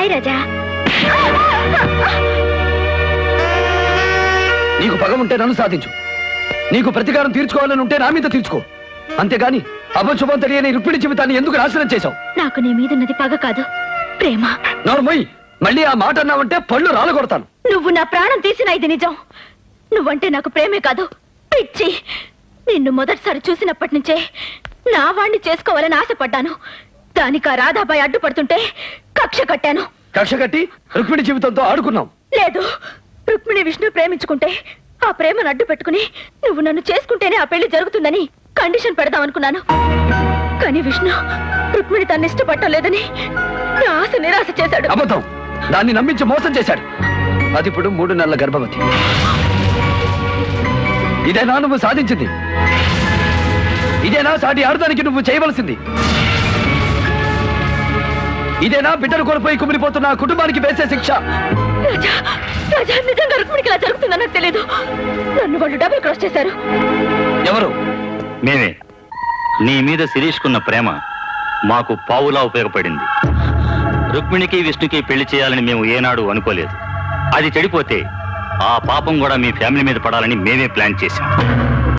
Hi రాజా. నీకు పగ ఉంటే నన్ను సాధించు, నీకు ప్రతీకారం తీర్చుకోవాలని ఉంటే నా మీద తీర్చుకో, అంతేగాని అపశుభం తెలియని రుక్మిణి జీవితాన్ని ఎందుకు నాశనం చేశావు? నాకు నీ మీదున్నది పగ కాదు, ప్రేమ. నోర్మోయ్, మళ్ళీ ఆ మాట అన్నావంటే పళ్ళు రాలగొడతాను. నువ్వు నా ప్రాణం తీసిన ఇది నిజం. నువ్వంటే నాకు ప్రేమే కాదు, పిచ్చి. నిన్ను మొదటిసారి చూసినప్పటి నుంచే నా వాణ్ణి చేసుకోవాలని ఆశపడ్డాను. దానికి ఆ రాధాబాయి అడ్డుపడుతుంటే కక్ష కట్టాను. కక్ష కట్టి రుక్మిణి జీవితంతో ఆడుకున్నావు? లేదు, రుక్మిణి విష్ణు ప్రేమించుకుంటే ఆ ప్రేమను అడ్డు పెట్టుకుని నువ్వు నన్ను చేసుకుంటేనే ఆ పెళ్లి జరుగుతుందని కండిషన్ పెడదాం అనుకున్నాను. కానీ విష్ణు రుక్మిణి తను ఇష్టపడటం లేదని నా ఆశ నిరాశ చేశాడు. అబద్ధం. దాన్ని నమ్మించి మోసం చేశాడు. అది ఇప్పుడు 3 నెలల గర్భవతి. ఇదేనా నువ్వు సాధించింది? ఇదేనా సాటి ఆడదానికి నువ్వు చేయవలసింది? ఇదేనా బిడ్డను కోల్పోయి కుమిలిపోతున్న కుటుంబానికి వేసే శిక్ష? రాజా, నిజంగా రుక్మిణికి ఇలా జరుగుతుందని నాకు తెలియదు. నన్ను వాళ్ళు డబుల్ క్రాస్ చేశారు. ఎవరు? మేమే. నీ మీద శిరీష్కున్న ప్రేమ మాకు పావులా ఉపయోగపడింది. రుక్మిణికి విష్ణుకి పెళ్లి చేయాలని మేము ఏనాడు అనుకోలేదు. అది చెడిపోతే ఆ పాపం కూడా మీ ఫ్యామిలీ మీద పడాలని మేమే ప్లాన్ చేశాం.